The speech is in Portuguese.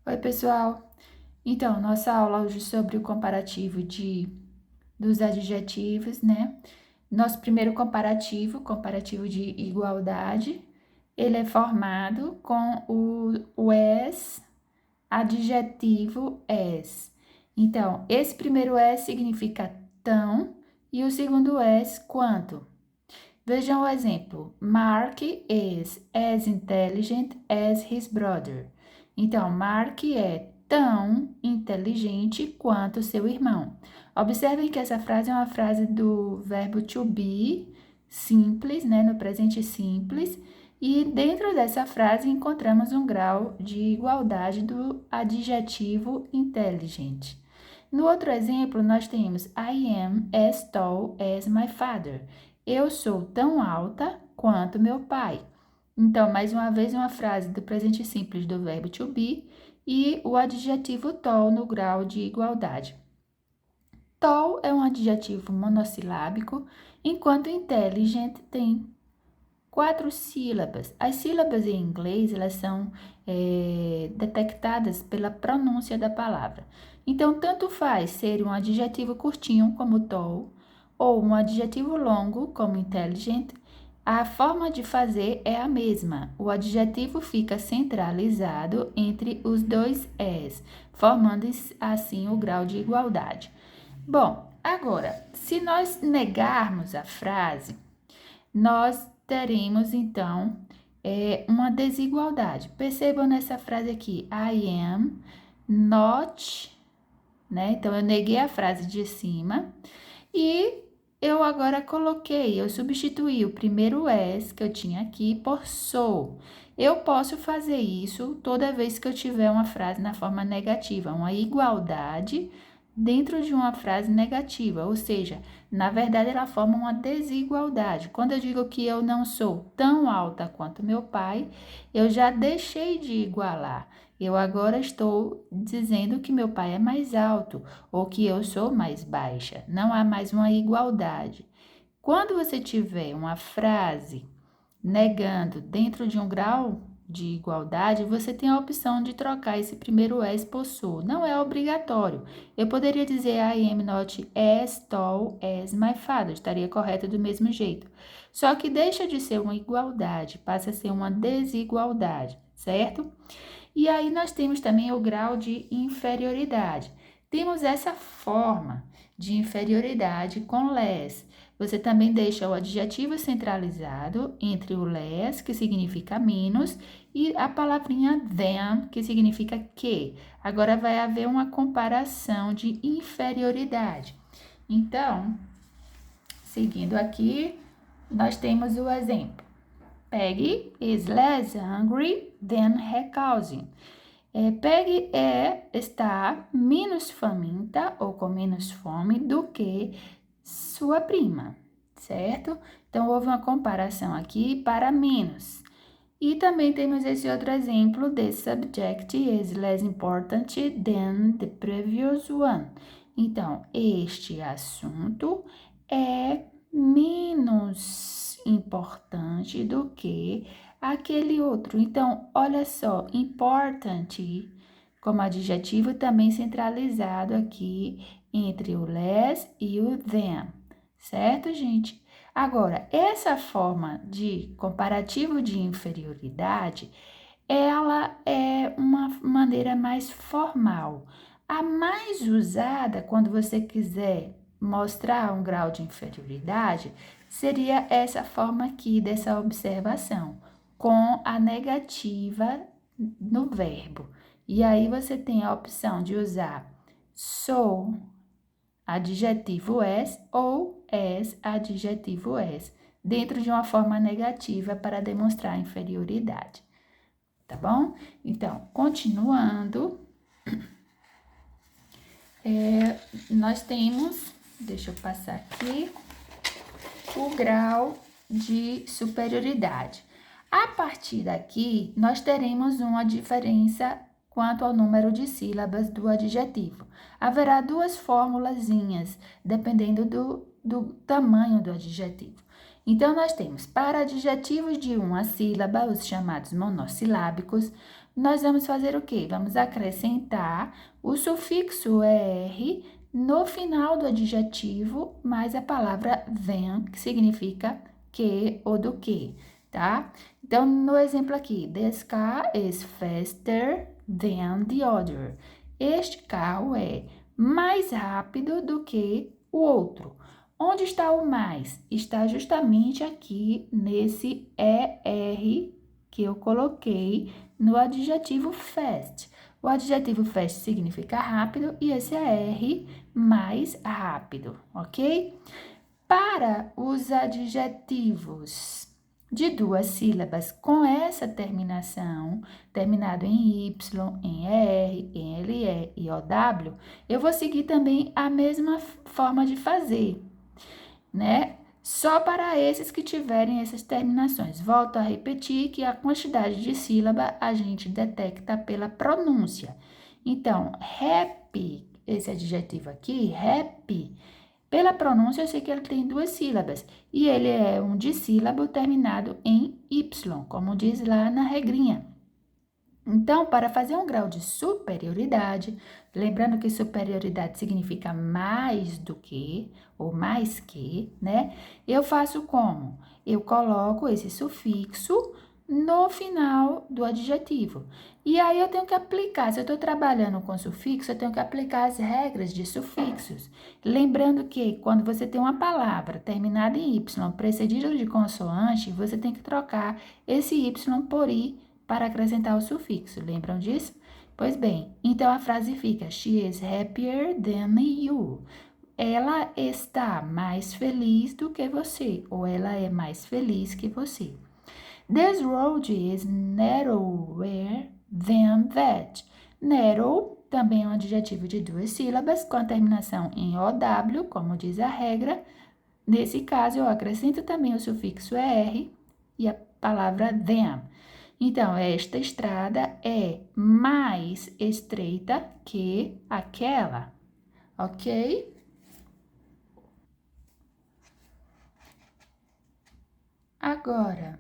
Oi, pessoal. Então, nossa aula hoje é sobre o comparativo dos adjetivos, né? Nosso primeiro comparativo de igualdade, ele é formado com o as, adjetivo as. Então, esse primeiro as significa tão e o segundo as quanto. Vejam o exemplo. Mark is as intelligent as his brother. Então, Mark é tão inteligente quanto seu irmão. Observem que essa frase é uma frase do verbo to be, simples, né, no presente simples, e dentro dessa frase encontramos um grau de igualdade do adjetivo intelligent. No outro exemplo, nós temos I am as tall as my father. Eu sou tão alta quanto meu pai. Então, mais uma vez, uma frase do presente simples do verbo to be e o adjetivo tall no grau de igualdade. Tall é um adjetivo monossilábico, enquanto intelligent tem 4 sílabas. As sílabas em inglês, elas são detectadas pela pronúncia da palavra. Então, tanto faz ser um adjetivo curtinho, como tall, ou um adjetivo longo, como intelligent, a forma de fazer é a mesma. O adjetivo fica centralizado entre os dois es, formando assim o grau de igualdade. Bom, agora, se nós negarmos a frase, nós teremos então uma desigualdade. Percebam nessa frase aqui, I am not, né? Então eu neguei a frase de cima e eu agora eu substituí o primeiro as que eu tinha aqui por sou. Eu posso fazer isso toda vez que eu tiver uma frase na forma negativa, uma igualdade dentro de uma frase negativa, ou seja, na verdade ela forma uma desigualdade. Quando eu digo que eu não sou tão alta quanto meu pai, eu já deixei de igualar. Eu agora estou dizendo que meu pai é mais alto ou que eu sou mais baixa. Não há mais uma igualdade. Quando você tiver uma frase negando dentro de um grau de igualdade, você tem a opção de trocar esse primeiro as por sou. Não é obrigatório. Eu poderia dizer I am not as tall as my father. Estaria correto do mesmo jeito. Só que deixa de ser uma igualdade, passa a ser uma desigualdade, certo? E aí nós temos também o grau de inferioridade. Temos essa forma de inferioridade com less. Você também deixa o adjetivo centralizado entre o less, que significa menos, e a palavrinha than, que significa que. Agora vai haver uma comparação de inferioridade. Então, seguindo aqui, nós temos o exemplo. Peggy is less hungry than her cousin. Peggy está menos faminta ou com menos fome do que sua prima, certo? Então, houve uma comparação aqui para menos. E também temos esse outro exemplo: the subject is less important than the previous one. Então, este assunto é menos importante do que aquele outro. Então, olha só, important como adjetivo também centralizado aqui entre o less e o than, certo, gente? Agora, essa forma de comparativo de inferioridade, ela é uma maneira mais formal. A mais usada quando você quiser mostrar um grau de inferioridade seria essa forma aqui dessa observação, com a negativa no verbo. E aí você tem a opção de usar sou adjetivo as ou as adjetivo as dentro de uma forma negativa para demonstrar inferioridade. Tá bom? Então, continuando, nós temos, deixa eu passar aqui, o grau de superioridade. A partir daqui, nós teremos uma diferença quanto ao número de sílabas do adjetivo. Haverá duas formulazinhas, dependendo do tamanho do adjetivo. Então, nós temos para adjetivos de uma sílaba, os chamados monossilábicos, nós vamos fazer o quê? Vamos acrescentar o sufixo er no final do adjetivo, mais a palavra than, que significa que ou do que, tá? Então, no exemplo aqui, this car is faster than the other. Este carro é mais rápido do que o outro. Onde está o mais? Está justamente aqui nesse ER que eu coloquei no adjetivo fast. O adjetivo fast significa rápido e esse ER mais rápido, ok? Para os adjetivos de 2 sílabas com essa terminação, terminado em Y, em ER, em LE e OW, eu vou seguir também a mesma forma de fazer, né? Só para esses que tiverem essas terminações. Volto a repetir que a quantidade de sílaba a gente detecta pela pronúncia. Então, happy, esse adjetivo aqui, happy, pela pronúncia, eu sei que ele tem 2 sílabas e ele é um dissílabo terminado em Y, como diz lá na regrinha. Então, para fazer um grau de superioridade, lembrando que superioridade significa mais do que ou mais que, né? Eu faço como? Eu coloco esse sufixo no final do adjetivo. E aí eu tenho que aplicar, se eu estou trabalhando com sufixo, eu tenho que aplicar as regras de sufixos. Lembrando que quando você tem uma palavra terminada em Y, precedida de consoante, você tem que trocar esse Y por I para acrescentar o sufixo. Lembram disso? Pois bem, então a frase fica: She is happier than you. Ela está mais feliz do que você, ou ela é mais feliz que você. This road is narrower than that. Narrow também é um adjetivo de 2 sílabas, com a terminação em OW, como diz a regra. Nesse caso, eu acrescento também o sufixo ER e a palavra than. Então, esta estrada é mais estreita que aquela, ok? Agora,